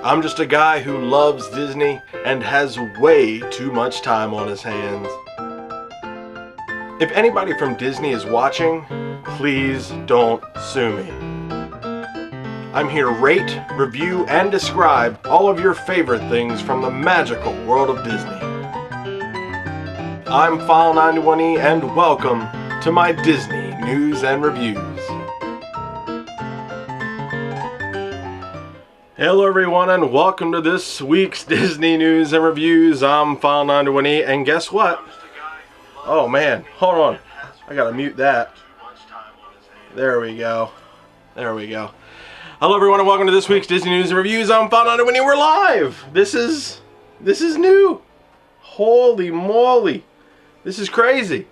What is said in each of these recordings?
I'm just a guy who loves Disney and has way too much time on his hands. If anybody from Disney is watching, please don't sue me. I'm here to rate, review, and describe all of your favorite things from the magical world of Disney. I'm File91e and welcome to my Disney News and Reviews. Hello everyone and welcome to this week's Disney News and Reviews. I'm File91e and guess what? Oh man, hold on. I gotta mute that. There we go. There we go. Hello everyone and welcome to this week's Disney News and Reviews. I'm File91e. We're live! This is new. Holy moly. This is crazy.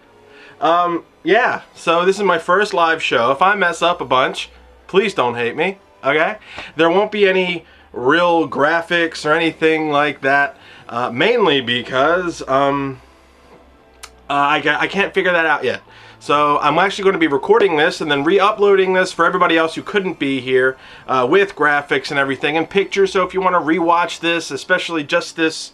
Yeah, so this is my first live show. If I mess up a bunch, please don't hate me. Okay, there won't be any real graphics or anything like that, mainly because I can't figure that out yet. So I'm actually going to be recording this and then re-uploading this for everybody else who couldn't be here, with graphics and everything and pictures. So if you want to re-watch this, especially just this,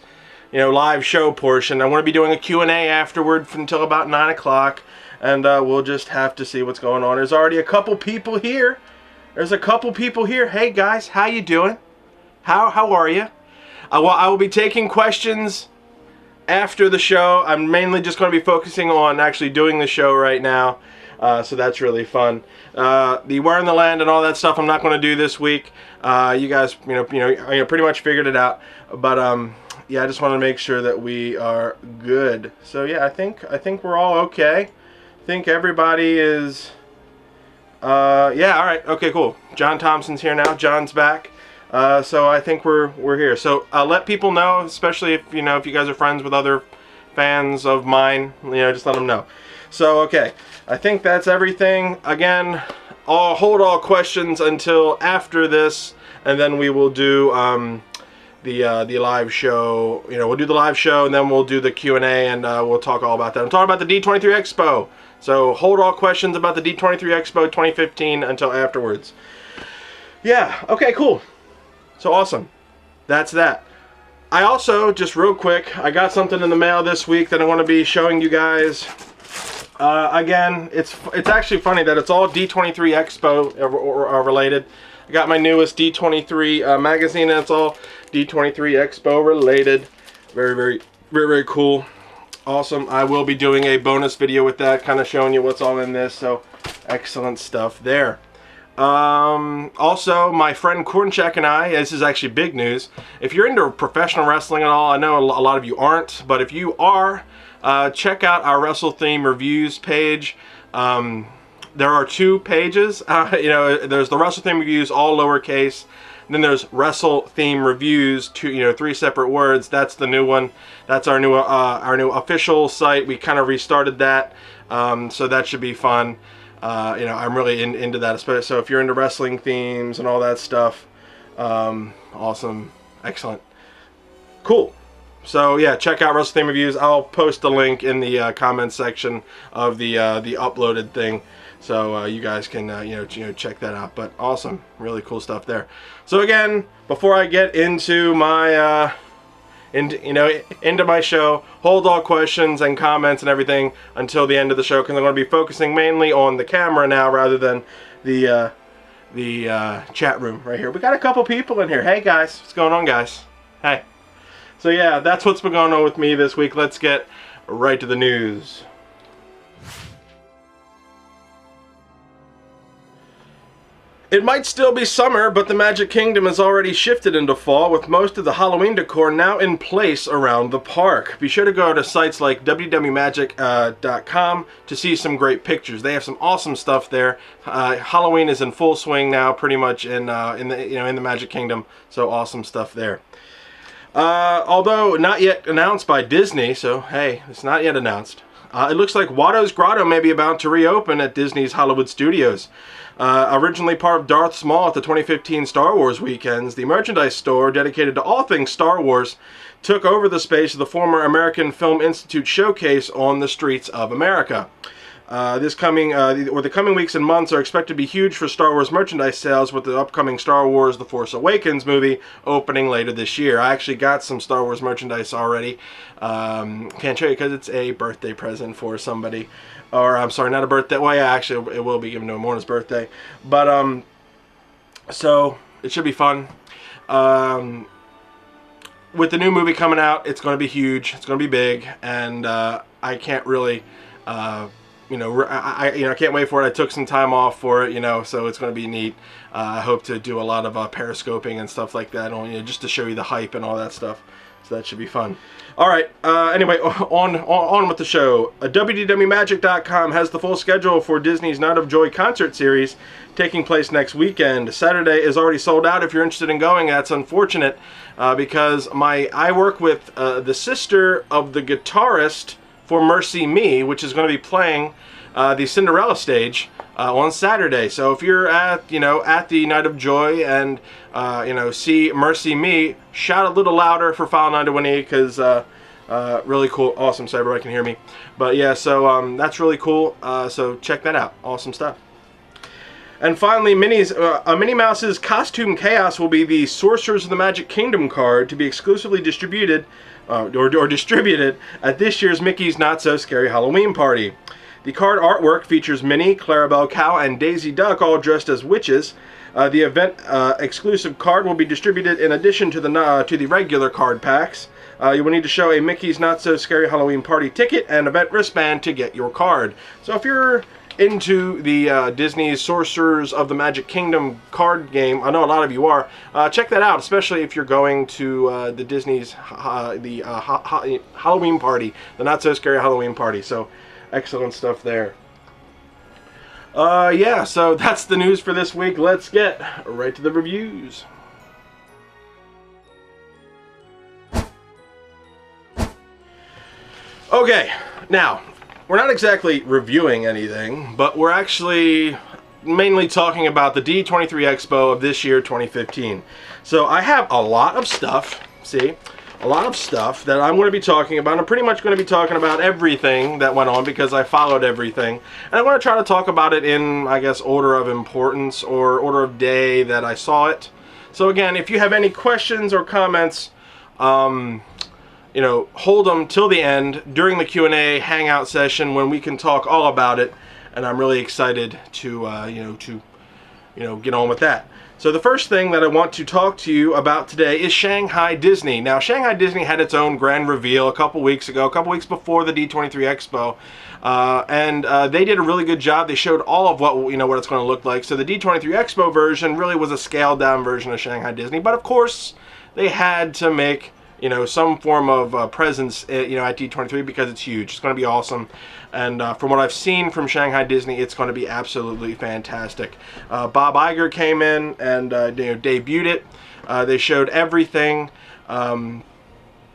live show portion, I'm going to be doing a Q&A afterward until about 9 o'clock, and we'll just have to see what's going on. There's already a couple people here. Hey guys, how you doing? How are you? Well, I will be taking questions after the show. I'm mainly just going to be focusing on actually doing the show right now, so that's really fun. The Where in the Land and all that stuff I'm not going to do this week. You guys, pretty much figured it out. But yeah, I just want to make sure that we are good. So yeah, I think we're all okay. I think everybody is. Yeah, alright, okay, cool. John Thompson's here now. John's back. So I think we're here. So let people know, especially if you guys are friends with other fans of mine, just let them know. So okay, I think that's everything. Again, I'll hold all questions until after this, and then we will do the live show. We'll do the live show, and then we'll do the Q&A, and we'll talk all about that. I'm talking about the D23 Expo. So hold all questions about the D23 Expo 2015 until afterwards. Yeah, okay, cool. So awesome. That's that. I also, just real quick, I got something in the mail this week that I want to be showing you guys. Again, it's actually funny that it's all D23 Expo related. I got my newest D23 magazine, and it's all D23 Expo related. Very cool. Awesome. I will be doing a bonus video with that, kind of showing you what's all in this, so excellent stuff there. Also, my friend Kornchak and I, this is actually big news. If you're into professional wrestling at all, I know a lot of you aren't, but if you are, check out our Wrestle Theme Reviews page. There are two pages. There's the Wrestle Theme Reviews, all lowercase. Then there's Wrestle Theme Reviews, three separate words. That's the new one. That's our new official site. We kind of restarted that, so that should be fun. I'm really into that, especially so if you're into wrestling themes and all that stuff. Awesome, excellent, cool. So yeah, check out Wrestle Theme Reviews. I'll post the link in the comments section of the uploaded thing. So you guys can check that out. But awesome, really cool stuff there. So again, before I get into my into my show, hold all questions and comments and everything until the end of the show, because I'm going to be focusing mainly on the camera now rather than the chat room right here. We got a couple people in here. Hey guys, what's going on, guys? Hey. So yeah, that's what's been going on with me this week. Let's get right to the news. It might still be summer, but the Magic Kingdom has already shifted into fall, with most of the Halloween decor now in place around the park. Be sure to go to sites like www.magic.com to see some great pictures. They have some awesome stuff there. Halloween is in full swing now, pretty much in the Magic Kingdom. So awesome stuff there. Although not yet announced by Disney, so hey, it's not yet announced. It looks like Watto's Grotto may be about to reopen at Disney's Hollywood Studios. Originally part of Darth Maul at the 2015 Star Wars weekends, the merchandise store dedicated to all things Star Wars took over the space of the former American Film Institute showcase on the streets of America. The coming weeks and months are expected to be huge for Star Wars merchandise sales, with the upcoming Star Wars The Force Awakens movie opening later this year. I actually got some Star Wars merchandise already. Can't show you because it's a birthday present for somebody. Or, I'm sorry, not a birthday. Well, yeah, actually, it will be given to him on his birthday. But, so, it should be fun. With the new movie coming out, it's going to be huge. It's going to be big. And I can't really... I can't wait for it. I took some time off for it, so it's going to be neat. I hope to do a lot of periscoping and stuff like that, just to show you the hype and all that stuff. So that should be fun. All right. Anyway, on with the show. WDWMagic.com has the full schedule for Disney's Night of Joy concert series taking place next weekend. Saturday is already sold out. If you're interested in going, that's unfortunate because I work with the sister of the guitarist for Mercy Me, which is going to be playing the Cinderella stage on Saturday. So if you're at the Night of Joy and see Mercy Me, shout a little louder for File91e because really cool, awesome. So everybody can hear me. But yeah, so that's really cool. So check that out. Awesome stuff. And finally, Minnie Mouse's Costume Chaos will be the Sorcerers of the Magic Kingdom card to be exclusively distributed distributed at this year's Mickey's Not So Scary Halloween Party. The card artwork features Minnie, Clarabelle Cow, and Daisy Duck all dressed as witches. The event exclusive card will be distributed in addition to the regular card packs. You will need to show a Mickey's Not So Scary Halloween Party ticket and event wristband to get your card. So if you're into the Disney's Sorcerers of the Magic Kingdom card game, I know a lot of you are, check that out, especially if you're going to the Disney's Halloween party, the Not So Scary Halloween party. So excellent stuff there. Yeah, so that's the news for this week. Let's get right to the reviews. Okay, now we're not exactly reviewing anything, but we're actually mainly talking about the D23 Expo of this year, 2015. So I have a lot of stuff, a lot of stuff that I'm going to be talking about. I'm pretty much going to be talking about everything that went on because I followed everything. And I want to try to talk about it in, I guess, order of importance or order of day that I saw it. So again, if you have any questions or comments, hold them till the end during the Q&A hangout session when we can talk all about it. And I'm really excited to, get on with that. So the first thing that I want to talk to you about today is Shanghai Disney. Now, Shanghai Disney had its own grand reveal a couple weeks weeks before the D23 Expo. And they did a really good job. They showed all of what it's going to look like. So the D23 Expo version really was a scaled down version of Shanghai Disney. But of course, they had to make some form of presence, at D23 because it's huge. It's going to be awesome. And from what I've seen from Shanghai Disney, it's going to be absolutely fantastic. Bob Iger came in and debuted it. They showed everything about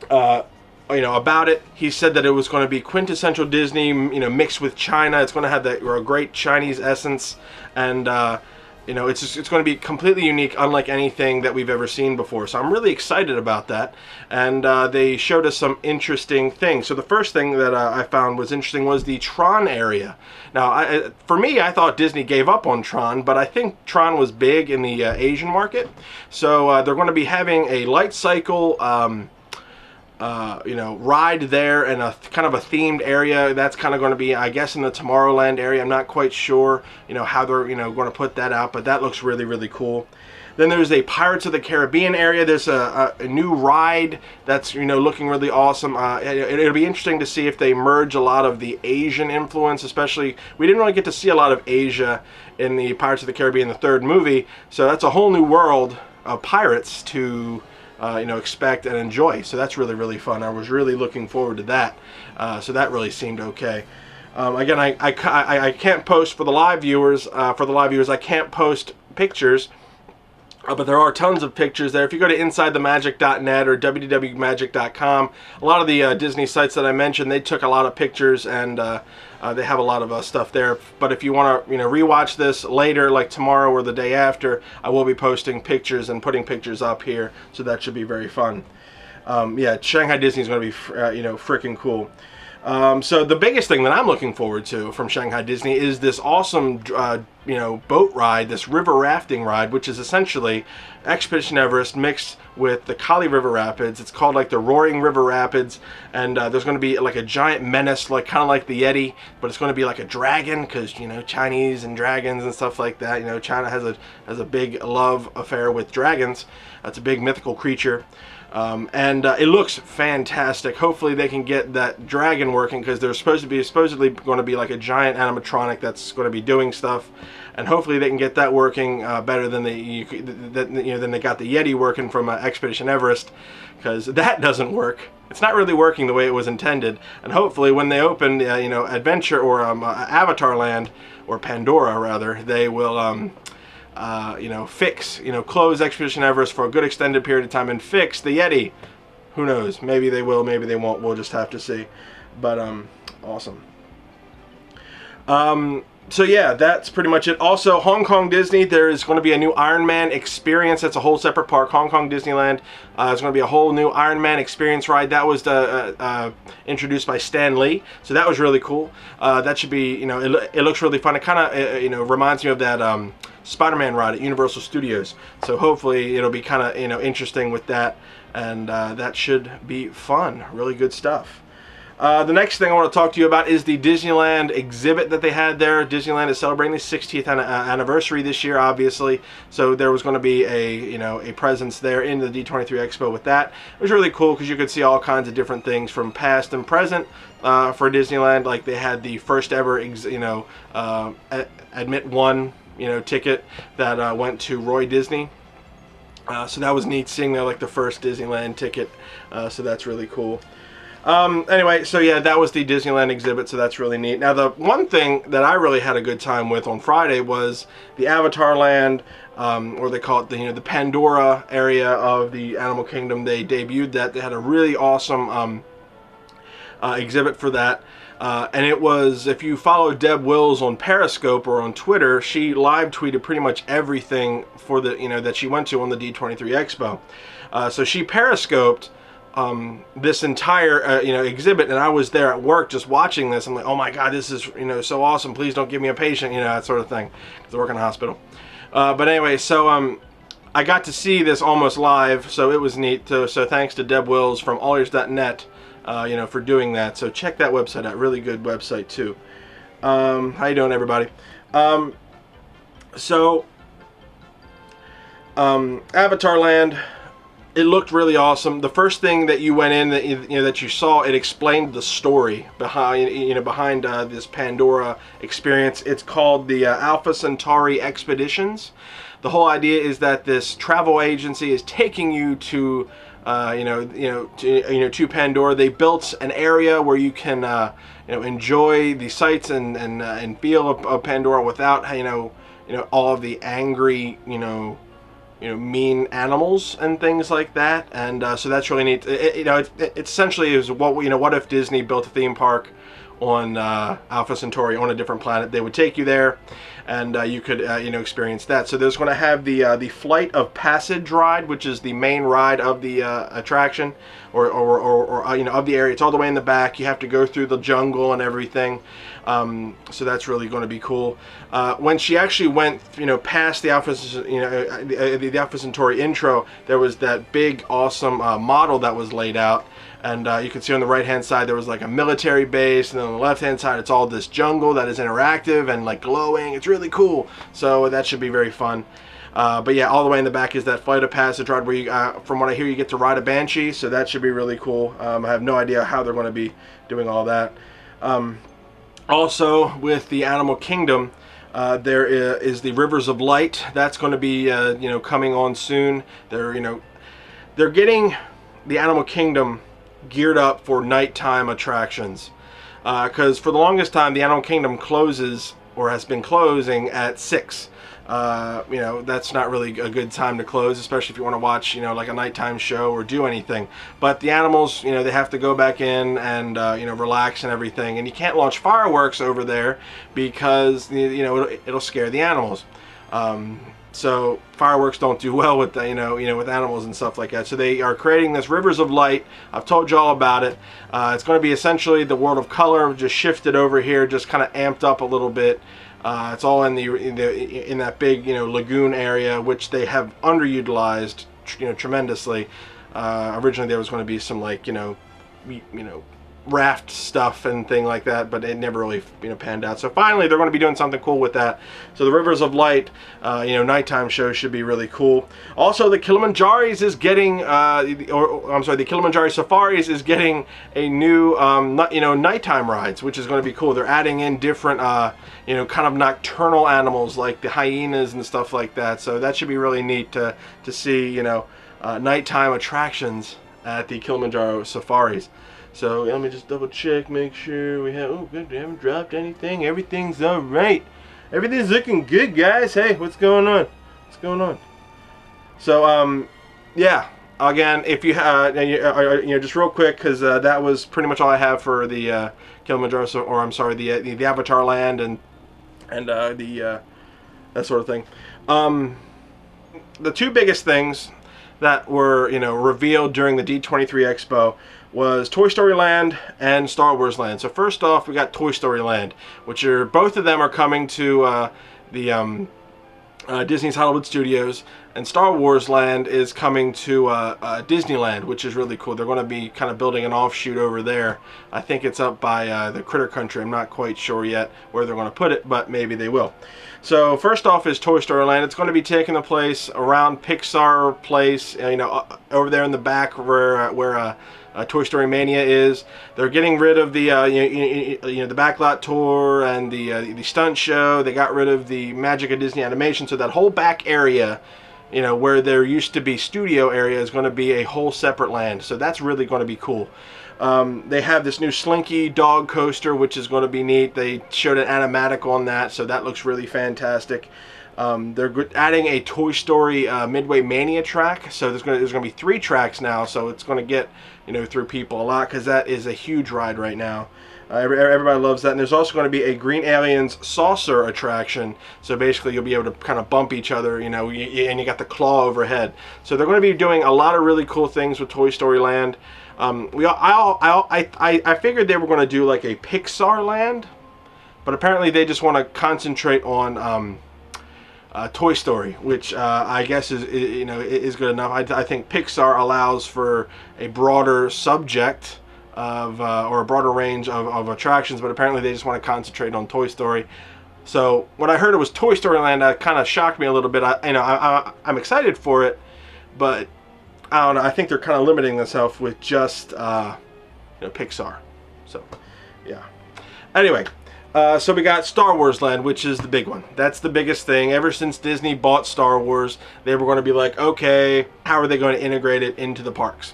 it. He said that it was going to be quintessential Disney, mixed with China. It's going to have that great Chinese essence, and it's going to be completely unique, unlike anything that we've ever seen before. So I'm really excited about that. And they showed us some interesting things. So the first thing that I found was interesting was the Tron area. Now, for me, I thought Disney gave up on Tron, but I think Tron was big in the Asian market. So they're going to be having a light cycle ride there and a kind of a themed area. That's kind of going to be, I guess, in the Tomorrowland area. I'm not quite sure, how they're, going to put that out, but that looks really, really cool. Then there's a Pirates of the Caribbean area. There's a new ride that's, looking really awesome. It'll be interesting to see if they merge a lot of the Asian influence, especially, we didn't really get to see a lot of Asia in the Pirates of the Caribbean, the third movie. So that's a whole new world of pirates to expect and enjoy. So that's really, really fun. I was really looking forward to that. So that really seemed okay. Again, I can't post for the live viewers. I can't post pictures, but there are tons of pictures there. If you go to InsideTheMagic.net or WDWMagic.com, a lot of the Disney sites that I mentioned, they took a lot of pictures, and they have a lot of stuff there. But if you want to rewatch this later, like tomorrow or the day after, I will be posting pictures and putting pictures up here, so that should be very fun. Yeah, Shanghai Disney is going to be freaking cool. So the biggest thing that I'm looking forward to from Shanghai Disney is this awesome, boat ride, this river rafting ride, which is essentially Expedition Everest mixed with the Kali River Rapids. It's called like the Roaring River Rapids, and there's going to be like a giant menace, like kind of like the Yeti, but it's going to be like a dragon, because Chinese and dragons and stuff like that. China has a big love affair with dragons. It's a big mythical creature. And it looks fantastic. Hopefully they can get that dragon working, because there's supposedly going to be like a giant animatronic that's going to be doing stuff, and hopefully they can get that working better than they got the Yeti working from Expedition Everest, because that doesn't work. It's not really working the way it was intended. And hopefully when they open Adventure or Avatar Land, or Pandora rather, they will close Expedition Everest for a good extended period of time and fix the Yeti. Who knows? Maybe they will, maybe they won't. We'll just have to see. But awesome. So yeah, that's pretty much it. Also, Hong Kong Disney, there is going to be a new Iron Man experience. That's a whole separate park. Hong Kong Disneyland. There's going to be a whole new Iron Man experience ride. That was introduced by Stan Lee, so that was really cool. That should be, it looks really fun. It kind of, reminds me of that Spider-Man ride at Universal Studios. So hopefully it'll be kind of, interesting with that, and that should be fun. Really good stuff. The next thing I want to talk to you about is the Disneyland exhibit that they had there. Disneyland is celebrating the 60th anniversary this year, obviously. So there was going to be a presence there in the D23 Expo with that. It was really cool because you could see all kinds of different things from past and present for Disneyland. Like they had the first ever, Admit One, ticket that went to Roy Disney. So that was neat seeing like the first Disneyland ticket. So that's really cool. Anyway, so yeah, that was the Disneyland exhibit, so that's really neat. Now, the one thing that I really had a good time with on Friday was the Avatar Land, or they call it the Pandora area of the Animal Kingdom. They debuted that. They had a really awesome exhibit for that. And it was, if you follow Deb Wills on Periscope or on Twitter, she live tweeted pretty much everything for the that she went to on the D23 Expo. So she periscoped this entire exhibit, and I was there at work just watching this. I'm like, oh my god, this is so awesome, please don't give me a patient, that sort of thing, because I work in a hospital. But anyway, so I got to see this almost live, so it was neat. So thanks to Deb Wills from allears.net for doing that. So check that website out, really good website too. How you doing, everybody? Avatar Land, it looked really awesome. The first thing that you went in, that you saw, it explained the story behind behind this Pandora experience. It's called the Alpha Centauri Expeditions. The whole idea is that this travel agency is taking you to to Pandora. They built an area where you can enjoy the sights and feel of Pandora without all of the angry mean animals and things like that. And so that's really neat. It essentially is what if Disney built a theme park on Alpha Centauri, on a different planet. They would take you there, and you could experience that. So there's going to have the Flight of Passage ride, which is the main ride of the attraction, or of the area. It's all the way in the back. You have to go through the jungle and everything. So that's really going to be cool. When she actually went past the Alpha Centauri intro, there was that big awesome model that was laid out. And you can see on the right hand side there was like a military base, and then on the left hand side it's all this jungle that is interactive and like glowing. It's really cool, so that should be very fun. But yeah, all the way in the back is that Flight of Passage ride where you, from what I hear, you get to ride a Banshee, so that should be really cool. I have no idea how they're going to be doing all that. Also, with the Animal Kingdom, there is the Rivers of Light. That's going to be coming on soon. They're getting the Animal Kingdom geared up for nighttime attractions, because for the longest time the Animal Kingdom closes, or has been closing, at 6. That's not really a good time to close, especially if you want to watch like a nighttime show or do anything. But the animals, they have to go back in and relax and everything, and you can't launch fireworks over there because it'll scare the animals. So fireworks don't do well with the, with animals and stuff like that. So they are creating this Rivers of Light. I've told you all about it. It's going to be essentially the World of Color, just shifted over here, just kind of amped up a little bit. It's all in that big lagoon area, which they have underutilized tremendously. Originally there was going to be some raft stuff and thing like that, but it never really panned out. So finally they're going to be doing something cool with that. So the Rivers of Light nighttime show should be really cool. Also, the Kilimanjaro's is getting the Kilimanjaro Safaris is getting a new nighttime rides, which is going to be cool. They're adding in different kind of nocturnal animals like the hyenas and stuff like that. So that should be really neat to see nighttime attractions at the Kilimanjaro Safaris. So let me just double check, make sure we have, oh good, we haven't dropped anything, everything's alright. Everything's looking good, guys. Hey, what's going on? What's going on? So, yeah, again, if you just real quick, because that was pretty much all I have for the Kilimanjaro, or I'm sorry, the Avatar Land and that sort of thing. The two biggest things that were revealed during the D23 Expo was Toy Story Land and Star Wars Land. So first off, we got Toy Story Land, which are both of them are coming to the Disney's Hollywood Studios, and Star Wars Land is coming to Disneyland, which is really cool. They're going to be kind of building an offshoot over there. I think it's up by the Critter Country. I'm not quite sure yet where they're going to put it, but maybe they will. So first off is Toy Story Land. It's going to be taking the place around Pixar Place, over there in the back where Toy Story Mania is. They're getting rid of the the backlot tour and the stunt show. They got rid of the Magic of Disney Animation, so that whole back area, where there used to be studio area, is going to be a whole separate land. So that's really going to be cool. They have this new Slinky dog coaster, which is going to be neat. They showed an animatic on that, so that looks really fantastic. They're adding a Toy Story Midway Mania track, so there's going to be 3 tracks now, so it's going to get through people a lot, because that is a huge ride right now. Everybody loves that. And there's also going to be a Green Aliens saucer attraction, so basically you'll be able to kind of bump each other, and you got the claw overhead. So they're going to be doing a lot of really cool things with Toy Story Land. I figured they were going to do like a Pixar Land, but apparently they just want to concentrate on Toy Story, which I guess is good enough. I think Pixar allows for a broader subject of or a broader range of attractions, but apparently they just want to concentrate on Toy Story. So when I heard it was Toy Story Land, that kind of shocked me a little bit. I'm excited for it, but I don't know. I think they're kind of limiting themselves with just Pixar. So yeah. Anyway. So we got Star Wars Land, which is the big one. That's the biggest thing. Ever since Disney bought Star Wars, they were going to be like, okay, how are they going to integrate it into the parks?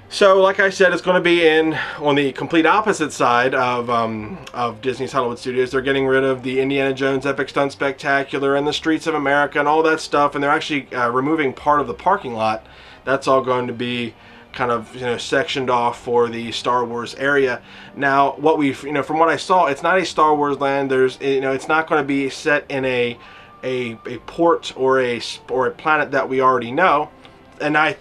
So, like I said, it's going to be on the complete opposite side of Disney's Hollywood Studios. They're getting rid of the Indiana Jones Epic Stunt Spectacular and the Streets of America and all that stuff, and they're actually removing part of the parking lot. That's all going to be kind of sectioned off for the Star Wars area. Now, what we've from what I saw, it's not a Star Wars Land. There's it's not going to be set in a port or a planet that we already know, and I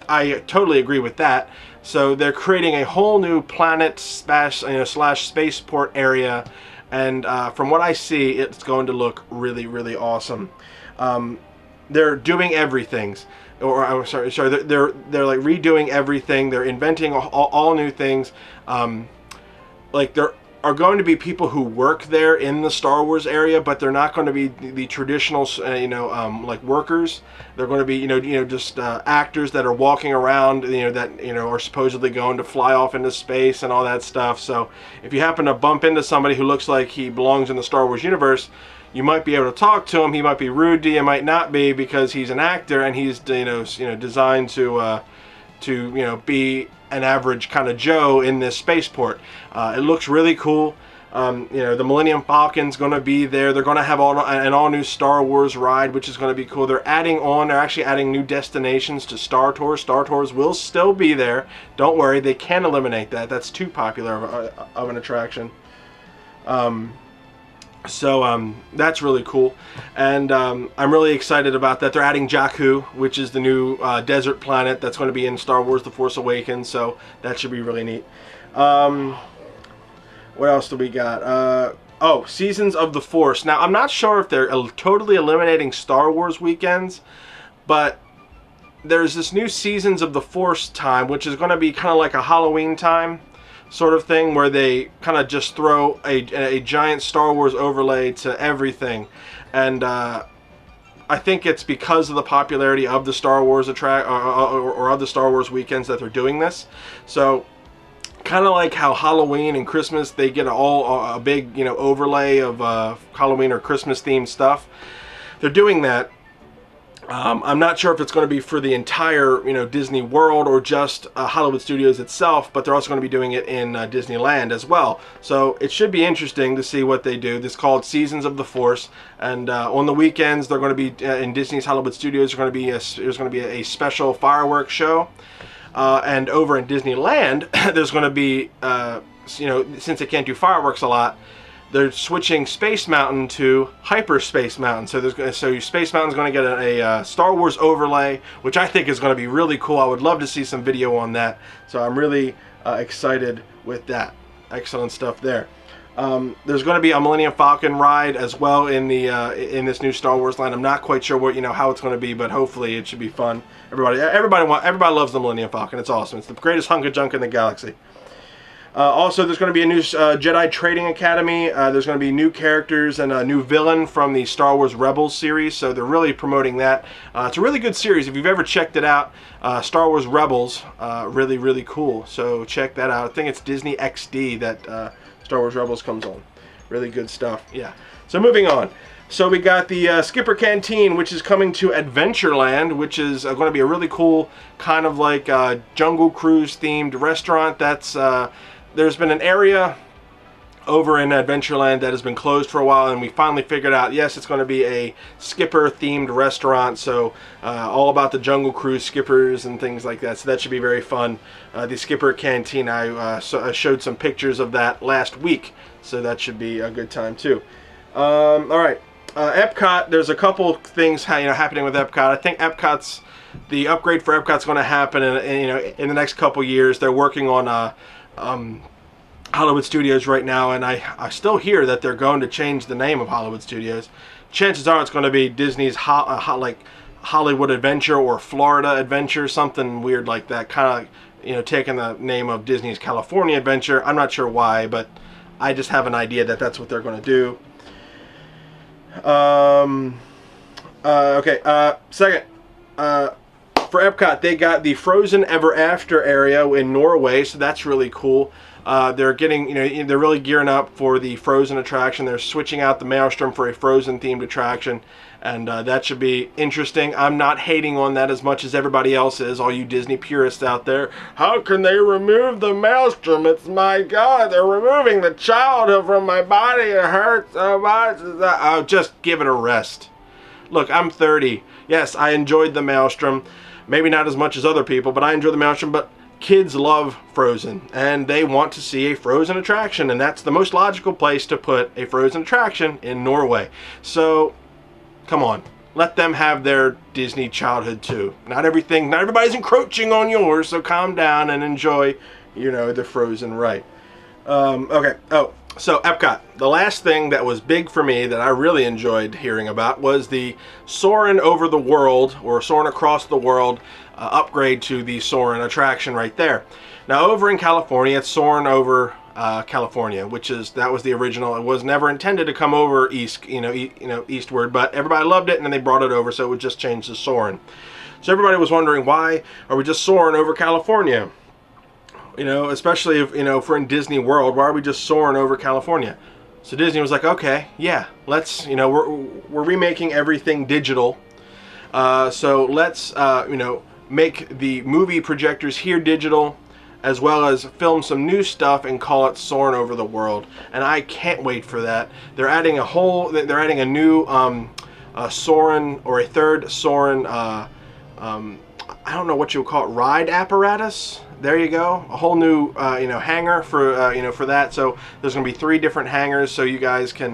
totally agree with that. So they're creating a whole new planet slash spaceport area, and from what I see, it's going to look really, really awesome. They're doing everything. Or I'm sorry, they're like redoing everything. They're inventing all new things. Like there are going to be people who work there in the Star Wars area, but they're not going to be the traditional, like workers. They're going to be, just actors that are walking around, that are supposedly going to fly off into space and all that stuff. So if you happen to bump into somebody who looks like he belongs in the Star Wars universe, you might be able to talk to him. He might be rude to you, might not be, because he's an actor and he's designed to be an average kind of Joe in this spaceport. It looks really cool. The Millennium Falcon's going to be there. They're going to have an all new Star Wars ride, which is going to be cool. They're actually adding new destinations to Star Tours. Star Tours will still be there. Don't worry, they can eliminate that. That's too popular of an attraction. So that's really cool, and I'm really excited about that. They're adding Jakku, which is the new desert planet that's going to be in Star Wars: The Force Awakens, so that should be really neat. What else do we got? Oh, Seasons of the Force. Now, I'm not sure if they're totally eliminating Star Wars weekends, but there's this new Seasons of the Force time, which is going to be kind of like a Halloween time sort of thing, where they kind of just throw a giant Star Wars overlay to everything. And I think it's because of the popularity of the Star Wars or of the Star Wars weekends that they're doing this. So kind of like how Halloween and Christmas, they get a big, you know, overlay of Halloween or Christmas themed stuff. They're doing that. I'm not sure if it's going to be for the entire, you know, Disney World or just Hollywood Studios itself, but they're also going to be doing it in Disneyland as well. So it should be interesting to see what they do. This is called Seasons of the Force, and on the weekends they're going to be in Disney's Hollywood Studios. There's going to be a special fireworks show, and over in Disneyland there's going to be, you know, since they can't do fireworks a lot, they're switching Space Mountain to Hyperspace Mountain. So Space Mountain's going to get a Star Wars overlay, which I think is going to be really cool. I would love to see some video on that. So I'm really excited with that. Excellent stuff there. There's going to be a Millennium Falcon ride as well in this new Star Wars line. I'm not quite sure what, you know, how it's going to be, but hopefully it should be fun. Everybody loves the Millennium Falcon. It's awesome. It's the greatest hunk of junk in the galaxy. Also, there's going to be a new Jedi Trading Academy. There's going to be new characters and a new villain from the Star Wars Rebels series, so they're really promoting that. It's a really good series. If you've ever checked it out, Star Wars Rebels, really, really cool. So check that out. I think it's Disney XD that Star Wars Rebels comes on. Really good stuff. Yeah. So moving on. So we got the Skipper Canteen, which is coming to Adventureland, which is going to be a really cool kind of like Jungle Cruise themed restaurant. That's there's been an area over in Adventureland that has been closed for a while, and we finally figured out, yes, it's going to be a skipper themed restaurant, so all about the Jungle Cruise skippers and things like that, so that should be very fun. The Skipper Canteen, I showed some pictures of that last week, so that should be a good time too. Alright, Epcot, there's a couple things happening with Epcot. I think the upgrade for Epcot's going to happen in the next couple years. They're working on Hollywood Studios right now, and I still hear that they're going to change the name of Hollywood Studios. Chances are it's going to be Disney's like Hollywood Adventure or Florida Adventure, something weird like that, kind of taking the name of Disney's California Adventure. I'm not sure why, but I just have an idea that that's what they're going to do. Second, for Epcot, they got the Frozen Ever After area in Norway, so that's really cool. They're getting, they're really gearing up for the Frozen attraction. They're switching out the Maelstrom for a Frozen themed attraction, and that should be interesting. I'm not hating on that as much as everybody else is, all you Disney purists out there. How can they remove the Maelstrom? It's my God, they're removing the childhood from my body. It hurts so much. Oh, just give it a rest. Look, I'm 30. Yes, I enjoyed the Maelstrom. Maybe not as much as other people, but I enjoy the Maelstrom. But kids love Frozen, and they want to see a Frozen attraction, and that's the most logical place to put a Frozen attraction, in Norway. So, come on. Let them have their Disney childhood too. Not everybody's encroaching on yours, so calm down and enjoy, the Frozen ride. Okay. Oh, so Epcot. The last thing that was big for me that I really enjoyed hearing about was the Soarin' Over the World, or Soarin' Across the World, upgrade to the Soarin' attraction right there. Now over in California, it's Soarin' Over California, that was the original. It was never intended to come over eastward, but everybody loved it, and then they brought it over, so it would just change to Soarin'. So everybody was wondering, why are we just soaring over California? Especially if we're in Disney World, why are we just soaring over California? So Disney was like, okay, yeah, let's, we're remaking everything digital, so let's make the movie projectors here digital, as well as film some new stuff and call it Soarin' Over the World. And I can't wait for that. They're adding a new Soarin', or a third Soarin', I don't know what you would call it, ride apparatus. There you go, a whole new hangar for for that. So there's going to be 3 different hangars, so you guys can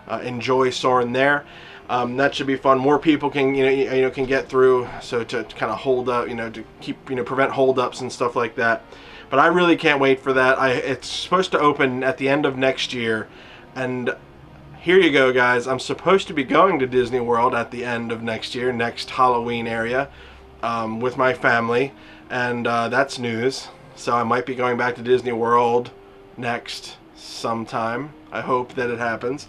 enjoy Soarin' there. That should be fun. More people can can get through, so to kind of hold up, to keep prevent holdups and stuff like that. But I really can't wait for that. It's supposed to open at the end of next year, and here you go, guys. I'm supposed to be going to Disney World at the end of next year, next Halloween area, with my family, and that's news. So I might be going back to Disney World next sometime. I hope that it happens.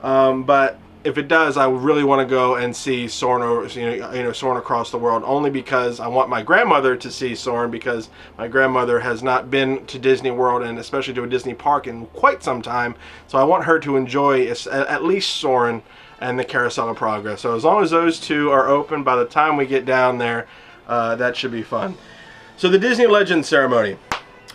But if it does, I really want to go and see Soarin', Soarin' across the world, only because I want my grandmother to see Soarin', because my grandmother has not been to Disney World, and especially to a Disney park, in quite some time. So I want her to enjoy at least Soarin' and the Carousel of Progress. So as long as those two are open by the time we get down there, that should be fun. So the Disney Legends ceremony.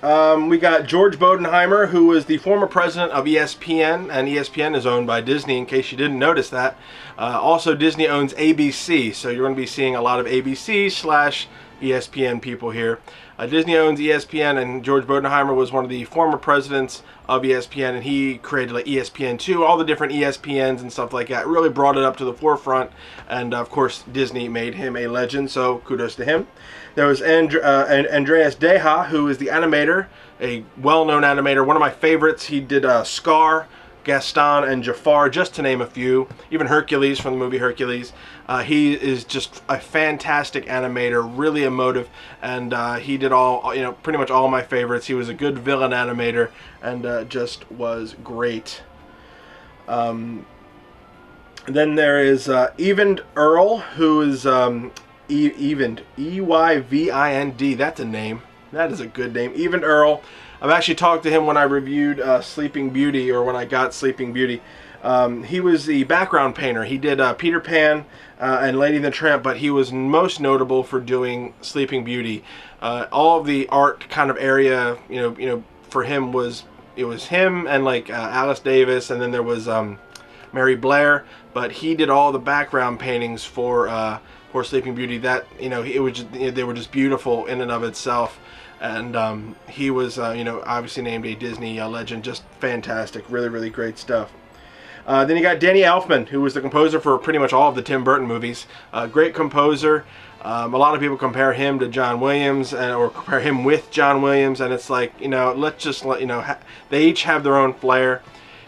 We got George Bodenheimer, who was the former president of ESPN, and ESPN is owned by Disney, in case you didn't notice that. Also, Disney owns ABC, so you're going to be seeing a lot of ABC/ESPN people here. Disney owns ESPN, and George Bodenheimer was one of the former presidents of ESPN, and he created like ESPN2, all the different ESPNs and stuff like that. Really brought it up to the forefront, and of course Disney made him a legend, so kudos to him. There was Andreas Deha, who is the animator, a well-known animator, one of my favorites. He did Scar, Gaston, and Jafar, just to name a few. Even Hercules from the movie Hercules. He is just a fantastic animator, really emotive, and he did pretty much all my favorites. He was a good villain animator, and just was great. Then there is Eyvind Earl, who is Eyvind, E-Y-V-I-N-D. That's a name. That is a good name. Eyvind Earl. I've actually talked to him when I reviewed Sleeping Beauty, or when I got Sleeping Beauty. He was the background painter. He did Peter Pan and Lady and the Tramp, but he was most notable for doing Sleeping Beauty. All of the art kind of area, for him was him and like Alice Davis, and then there was Mary Blair. But he did all the background paintings for Sleeping Beauty. That it was just, they were just beautiful in and of itself. And he was, obviously named a Disney legend. Just fantastic. Really, really great stuff. Then you got Danny Elfman, who was the composer for pretty much all of the Tim Burton movies. Great composer. A lot of people compare him to John Williams, or compare him with John Williams, and it's like, let's just they each have their own flair.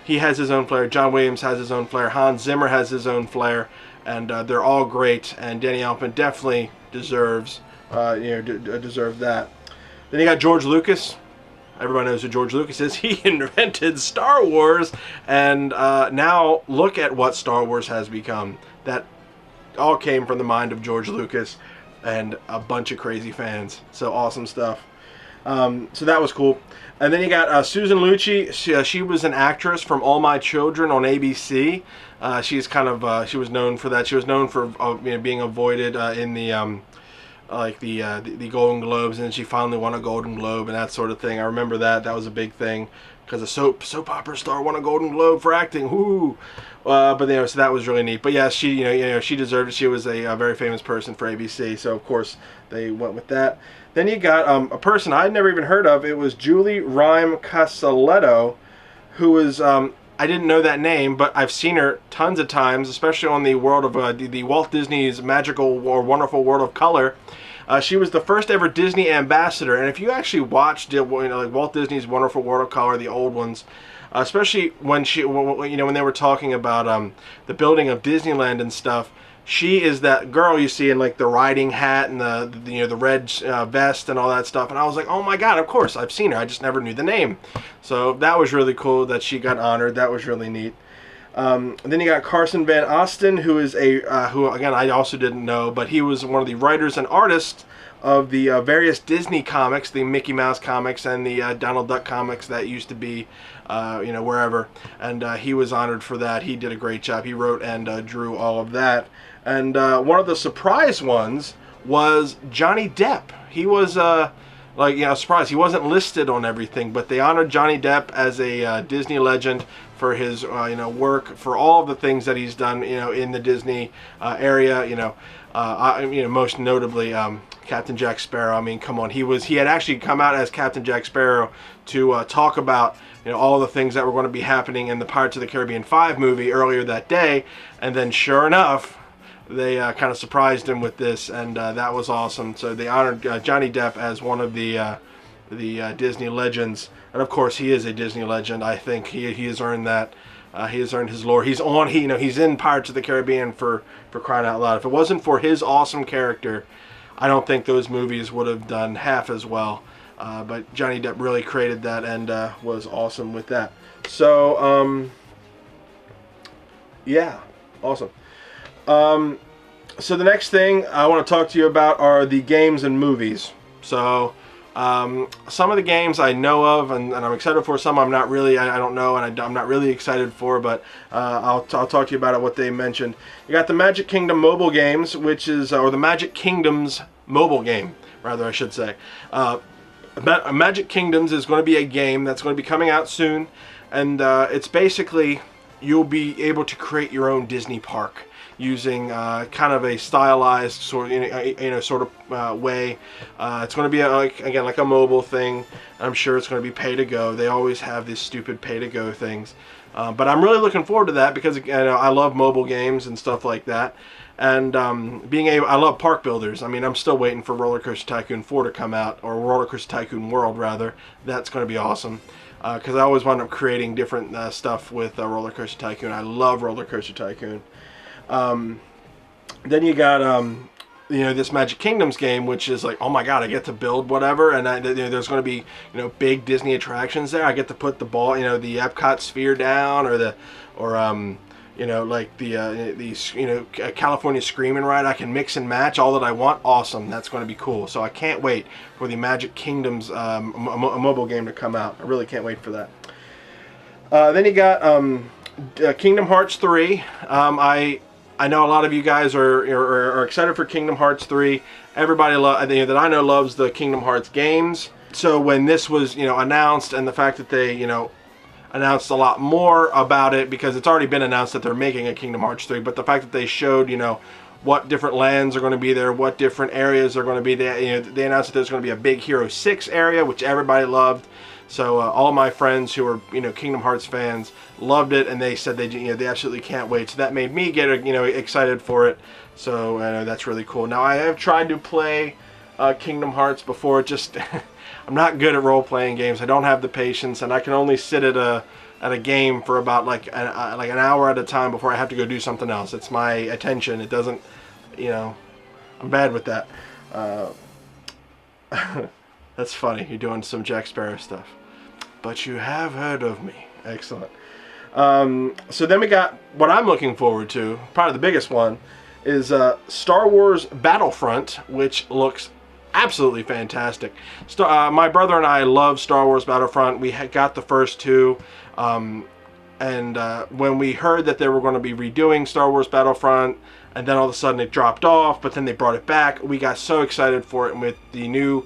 He has his own flair. John Williams has his own flair. Hans Zimmer has his own flair, and they're all great. And Danny Elfman definitely deserves, deserve that. Then you got George Lucas. Everybody knows who George Lucas is. He invented Star Wars, and now look at what Star Wars has become. That all came from the mind of George Lucas and a bunch of crazy fans. So awesome stuff. So that was cool. And then you got Susan Lucci. She was an actress from All My Children on ABC. She's kind of she was known for that. She was known for being avoided in the the Golden Globes, and she finally won a Golden Globe and that sort of thing. I remember that. That was a big thing because a soap opera star won a Golden Globe for acting. Woo! But so that was really neat. But yeah, she she deserved it. She was a very famous person for ABC, so of course they went with that. Then you got a person I'd never even heard of. It was Julie Rime Casaletto, who was I didn't know that name, but I've seen her tons of times, especially on the world of the Walt Disney's Magical or Wonderful World of Color. She was the first ever Disney ambassador, and if you actually watched like Walt Disney's Wonderful World of Color, the old ones, especially when when they were talking about the building of Disneyland and stuff, she is that girl you see in like the riding hat and the red vest and all that stuff. And I was like, oh my God, of course I've seen her. I just never knew the name. So that was really cool that she got honored. That was really neat. And then you got Carson Van Osten, who is who again I also didn't know, but he was one of the writers and artists of the various Disney comics, the Mickey Mouse comics and the Donald Duck comics that used to be wherever, and he was honored for that. He did a great job. He wrote and drew all of that. And one of the surprise ones was Johnny Depp. He was surprised. He wasn't listed on everything, but they honored Johnny Depp as a Disney legend for his work, for all of the things that he's done in the Disney area. most notably Captain Jack Sparrow. I mean, come on, he had actually come out as Captain Jack Sparrow to talk about all the things that were going to be happening in the Pirates of the Caribbean 5 movie earlier that day, and then sure enough, they kind of surprised him with this, and that was awesome. So they honored Johnny Depp as one of the Disney legends, and of course he is a Disney legend. I think he has earned that. He has earned his lore. He's in Pirates of the Caribbean for crying out loud. If it wasn't for his awesome character, I don't think those movies would have done half as well. But Johnny Depp really created that and was awesome with that. So yeah, awesome. So the next thing I want to talk to you about are the games and movies. So some of the games I know of and I'm excited for. Some I'm not really, I don't know, and I'm not really excited for, but I'll talk to you about it, what they mentioned. You got the Magic Kingdom mobile games, which is, or the Magic Kingdoms mobile game, rather I should say. Magic Kingdoms is going to be a game that's going to be coming out soon, and it's basically, you'll be able to create your own Disney park using kind of a stylized sort of way. It's going to be again like a mobile thing. I'm sure it's going to be pay to go. They always have these stupid pay to go things, but I'm really looking forward to that because I love mobile games and stuff like that. And I love park builders. I mean, I'm still waiting for Roller Coaster Tycoon 4 to come out, or Roller Coaster Tycoon World rather. That's going to be awesome. Because I always wind up creating different stuff with Roller Coaster Tycoon. I love Roller Coaster Tycoon. Then you got this Magic Kingdoms game, which is like, oh my god, I get to build whatever, and there's going to be big Disney attractions there. I get to put the ball, the Epcot sphere down, or like the California Screaming Ride. I can mix and match all that I want. Awesome, that's going to be cool. So I can't wait for the Magic Kingdoms mobile game to come out. I really can't wait for that. Then you got Kingdom Hearts 3. I know a lot of you guys are excited for Kingdom Hearts 3. Everybody that I know loves the Kingdom Hearts games. So when this was announced, and the fact that they announced a lot more about it, because it's already been announced that they're making a Kingdom Hearts 3, but the fact that they showed what different lands are going to be there, what different areas are going to be there. They announced that there's going to be a big Hero 6 area, which everybody loved. So all my friends who are Kingdom Hearts fans loved it, and they said they absolutely can't wait. So that made me get excited for it. So that's really cool. Now I have tried to play Kingdom Hearts before. Just I'm not good at role-playing games. I don't have the patience, and I can only sit at a game for about like an hour at a time before I have to go do something else. It's my attention. It doesn't, I'm bad with that. That's funny. You're doing some Jack Sparrow stuff. But you have heard of me. Excellent. So then we got what I'm looking forward to. Probably the biggest one is Star Wars Battlefront, which looks absolutely fantastic. My brother and I love Star Wars Battlefront. We got the first two. And when we heard that they were going to be redoing Star Wars Battlefront, and then all of a sudden it dropped off, but then they brought it back, we got so excited for it. And with the new,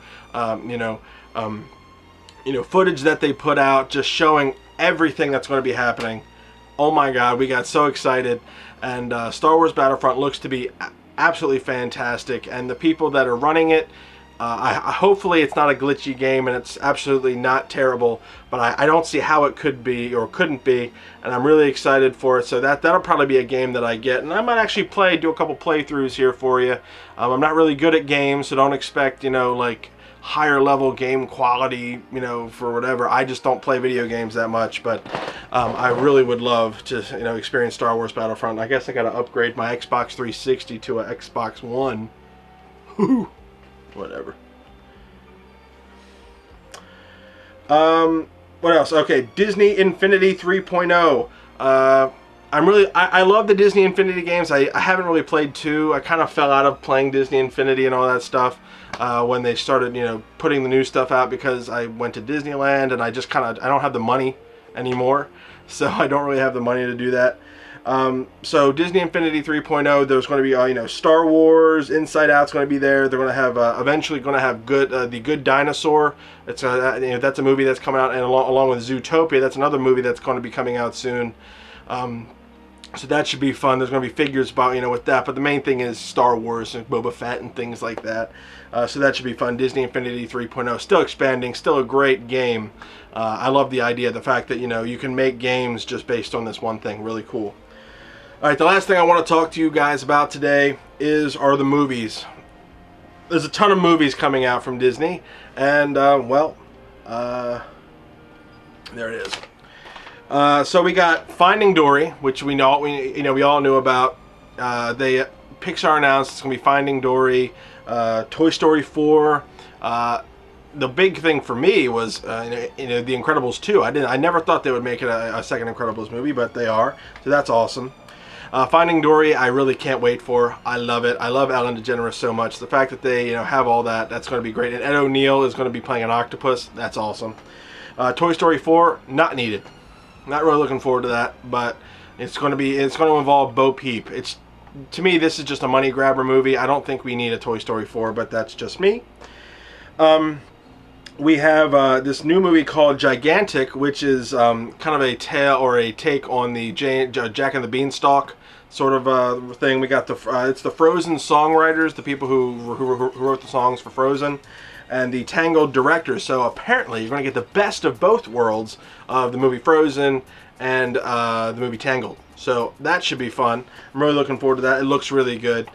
footage that they put out, just showing everything that's going to be happening. Oh my God, we got so excited. And Star Wars Battlefront looks to be absolutely fantastic. And the people that are running it, hopefully it's not a glitchy game and it's absolutely not terrible, but I don't see how it could be or couldn't be, and I'm really excited for it. So that'll probably be a game that I get, and I might actually do a couple playthroughs here for you. I'm not really good at games, so don't expect like higher level game quality for whatever. I just don't play video games that much, but I really would love to experience Star Wars Battlefront. I guess I gotta upgrade my Xbox 360 to a Xbox One. Whatever. What else? Okay, Disney Infinity 3.0. I love the Disney Infinity games. I haven't really played 2. I kind of fell out of playing Disney Infinity and all that stuff when they started, putting the new stuff out, because I went to Disneyland and I just I don't have the money anymore, so I don't really have the money to do that. So Disney Infinity 3.0, there's going to be Star Wars Inside Out's going to be there. They're going to have eventually going to have the Good Dinosaur. It's that's a movie that's coming out, and along with Zootopia, that's another movie that's going to be coming out soon. So that should be fun. There's going to be figures about, with that. But the main thing is Star Wars and Boba Fett and things like that. So that should be fun. Disney Infinity 3.0. Still expanding. Still a great game. I love the idea. The fact that, you can make games just based on this one thing. Really cool. All right, the last thing I want to talk to you guys about today are the movies. There's a ton of movies coming out from Disney. And, there it is. So we got Finding Dory, which we all knew about. Pixar announced it's going to be Finding Dory, Toy Story 4. The big thing for me was The Incredibles 2. I never thought they would make it a second Incredibles movie, but they are. So that's awesome. Finding Dory, I really can't wait for. I love it. I love Ellen DeGeneres so much. The fact that they have all that's going to be great. And Ed O'Neill is going to be playing an octopus. That's awesome. Toy Story 4, not needed. Not really looking forward to that, but it's going to involve Bo Peep. To me, this is just a money grabber movie. I don't think we need a Toy Story 4, but that's just me. We have this new movie called Gigantic, which is kind of a tale or a take on the Jack and the Beanstalk sort of thing. We got it's the Frozen songwriters, the people who wrote the songs for Frozen, and the Tangled directors. So apparently you're going to get the best of both worlds of the movie Frozen and the movie Tangled. So that should be fun. I'm really looking forward to that. It looks really good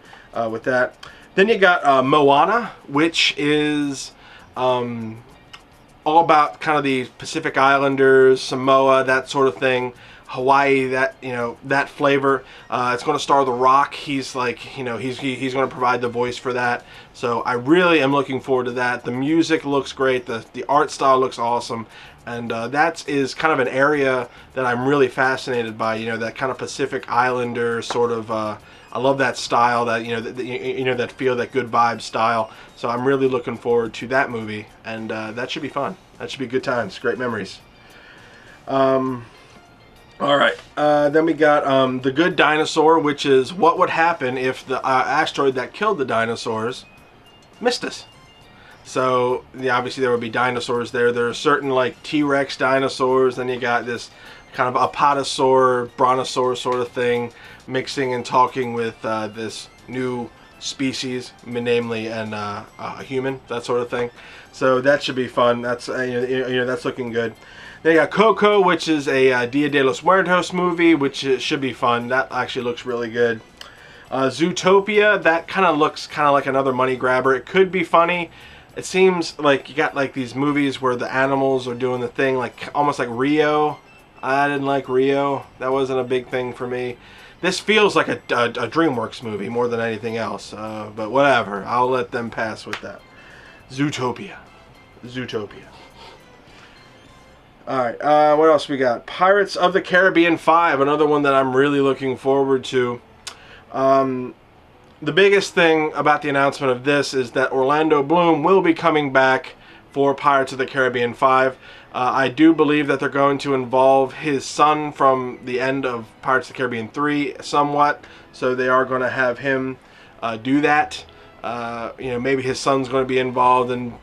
with that. Then you got Moana, which is all about kind of the Pacific Islanders, Samoa, that sort of thing. Hawaii, that flavor. It's going to star The Rock. He's he's going to provide the voice for that. So I really am looking forward to that. The music looks great. The art style looks awesome. And that is kind of an area that I'm really fascinated by. That kind of Pacific Islander sort of. I love that style. That that feel, that good vibe style. So I'm really looking forward to that movie, and that should be fun. That should be good times, great memories. All right, then we got The Good Dinosaur, which is what would happen if the asteroid that killed the dinosaurs missed us. So obviously there would be dinosaurs there. There are certain T-Rex dinosaurs. Then you got this kind of apatosaur, brontosaur sort of thing, mixing and talking with this new species, namely a human, that sort of thing. So that should be fun. That's that's looking good. Then you got Coco, which is a Dia de los Muertos movie, which should be fun. That actually looks really good. Zootopia, that kind of looks like another money grabber. It could be funny. It seems like you got these movies where the animals are doing the thing, almost like Rio. I didn't like Rio. That wasn't a big thing for me. This feels like a DreamWorks movie more than anything else. But whatever. I'll let them pass with that. Zootopia. Alright, what else we got? Pirates of the Caribbean 5, another one that I'm really looking forward to. The biggest thing about the announcement of this is that Orlando Bloom will be coming back for Pirates of the Caribbean 5. I do believe that they're going to involve his son from the end of Pirates of the Caribbean 3 somewhat. So they are going to have him do that. Maybe his son's going to be involved, and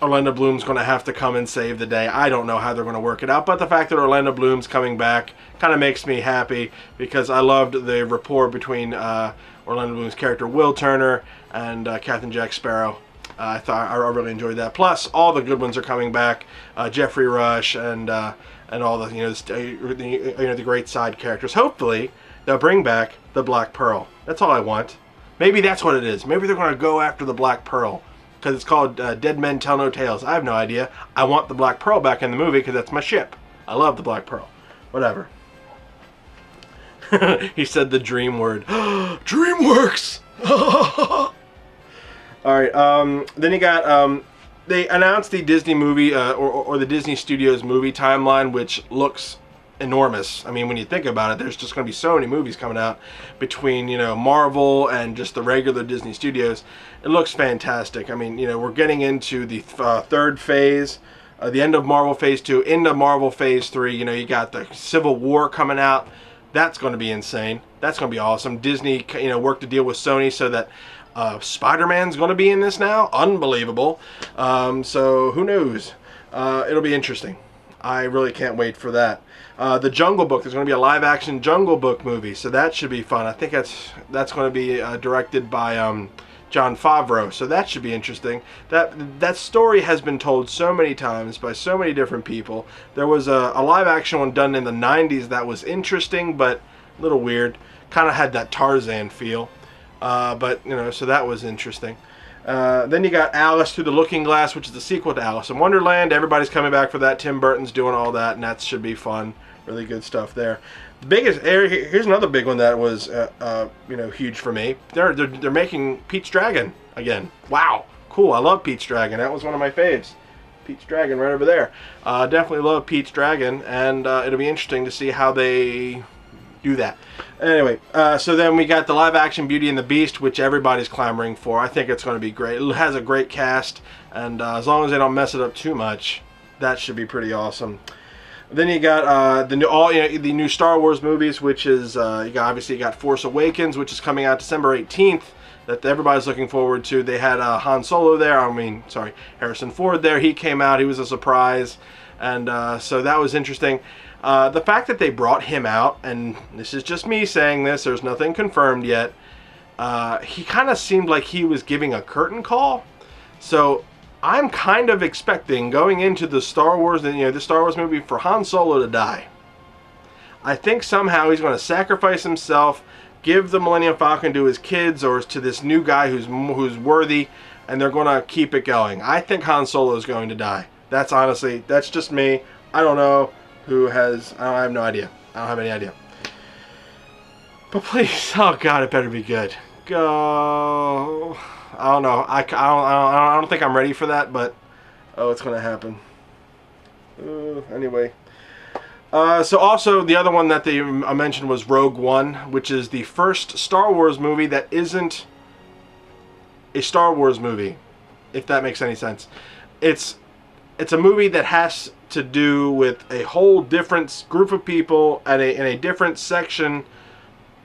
Orlando Bloom's going to have to come and save the day. I don't know how they're going to work it out, but the fact that Orlando Bloom's coming back kind of makes me happy, because I loved the rapport between Orlando Bloom's character Will Turner and Captain Jack Sparrow. I really enjoyed that. Plus, all the good ones are coming back. Jeffrey Rush and all the the great side characters. Hopefully, they'll bring back the Black Pearl. That's all I want. Maybe that's what it is. Maybe they're going to go after the Black Pearl, because it's called Dead Men Tell No Tales. I have no idea. I want the Black Pearl back in the movie because that's my ship. I love the Black Pearl. Whatever. He said the dream word. DreamWorks! Alright, then you got, they announced the Disney movie, or the Disney Studios movie timeline, which looks enormous. I mean, when you think about it, there's just going to be so many movies coming out between, Marvel and just the regular Disney Studios. It looks fantastic. I mean, we're getting into the third phase, the end of Marvel Phase 2, into Marvel Phase 3. You got the Civil War coming out. That's going to be insane. That's going to be awesome. Disney, worked a deal with Sony so that Spider-Man's going to be in this now. Unbelievable. So who knows? It'll be interesting. I really can't wait for that. The Jungle Book, there's going to be a live-action Jungle Book movie, so that should be fun. I think that's going to be directed by Jon Favreau, so that should be interesting. That story has been told so many times by so many different people. There was a live-action one done in the 90s that was interesting, but a little weird. Kind of had that Tarzan feel, but you know, so that was interesting. Then you got Alice Through the Looking Glass, which is the sequel to Alice in Wonderland. Everybody's coming back for that. Tim Burton's doing all that, and that should be fun. Really good stuff there. The biggest area, here's another big one that was you know, huge for me. They're making Pete's Dragon again. Wow, cool. I love Pete's Dragon. That was one of my faves. Pete's Dragon right over there. Definitely love Pete's Dragon, and it'll be interesting to see how they do that. Anyway, so then we got the live-action Beauty and the Beast, which everybody's clamoring for. I think it's going to be great. It has a great cast, and as long as they don't mess it up too much, that should be pretty awesome. Then you got the new Star Wars movies, which is obviously you got Force Awakens, which is coming out December 18th. That everybody's looking forward to. They had Han Solo there. Harrison Ford there. He came out. He was a surprise, and so that was interesting. The fact that they brought him out, and this is just me saying this, there's nothing confirmed yet, he kind of seemed like he was giving a curtain call. So I'm kind of expecting, going into the Star Wars, the Star Wars movie, for Han Solo to die. I think somehow he's going to sacrifice himself, give the Millennium Falcon to his kids or to this new guy who's worthy, and they're going to keep it going. I think Han Solo is going to die. That's just me. I don't know. I have no idea. I don't have any idea. But please, oh God, it better be good. Go. I don't know. I don't think I'm ready for that, but it's going to happen. Anyway. So also the other one that they mentioned was Rogue One, which is the first Star Wars movie that isn't a Star Wars movie, if that makes any sense. It's a movie that has to do with a whole different group of people in a different section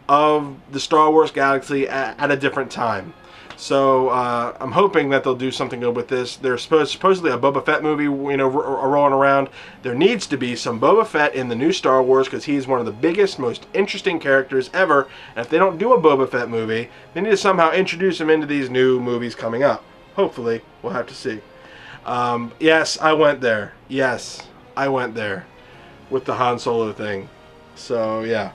of the Star Wars galaxy at a different time. So I'm hoping that they'll do something good with this. There's supposedly a Boba Fett movie, rolling around. There needs to be some Boba Fett in the new Star Wars because he's one of the biggest, most interesting characters ever. And if they don't do a Boba Fett movie, they need to somehow introduce him into these new movies coming up. Hopefully, we'll have to see. Yes, I went there. Yes, I went there with the Han Solo thing. So, yeah.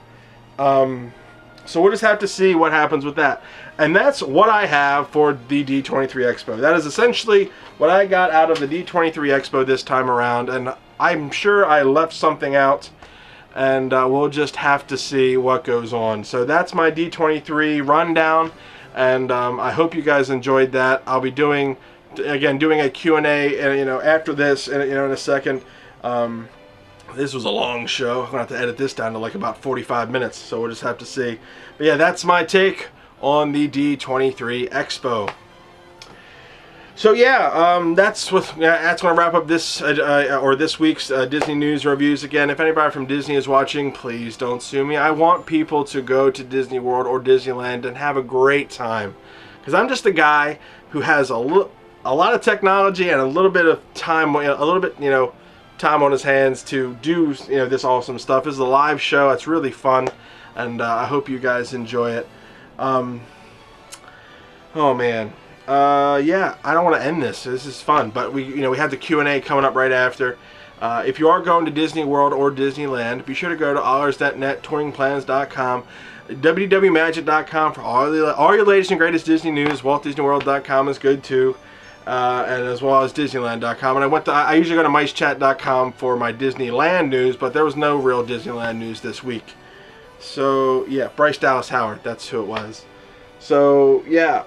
So we'll just have to see what happens with that. And that's what I have for the D23 Expo. That is essentially what I got out of the D23 Expo this time around. And I'm sure I left something out. And we'll just have to see what goes on. So that's my D23 rundown. And I hope you guys enjoyed that. I'll be doing a Q&A, after this, in a second. This was a long show. I'm going to have to edit this down to like about 45 minutes, so we'll just have to see. But yeah, that's my take on the D23 Expo. So yeah, that's going to wrap up this week's Disney news reviews. Again, if anybody from Disney is watching, please don't sue me. I want people to go to Disney World or Disneyland and have a great time, because I'm just a guy who has a lot of technology and a little bit of time, time on his hands to do, this awesome stuff. This is a live show. It's really fun, and I hope you guys enjoy it. Oh man, yeah, I don't want to end this. This is fun, but we have the Q&A coming up right after. If you are going to Disney World or Disneyland, be sure to go to allers.net, touringplans.com, www.magic.com for all your latest and greatest Disney news. WaltDisneyWorld.com is good too. And as well as Disneyland.com. And I usually go to MiceChat.com for my Disneyland news, but there was no real Disneyland news this week. So yeah, Bryce Dallas Howard, that's who it was. So yeah,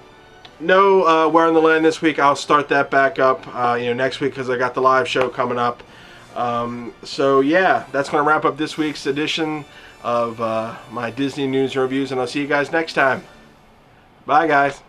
no Where in the Land this week. I'll start that back up next week because I got the live show coming up. So yeah, that's going to wrap up this week's edition of my Disney news reviews, and I'll see you guys next time. Bye guys.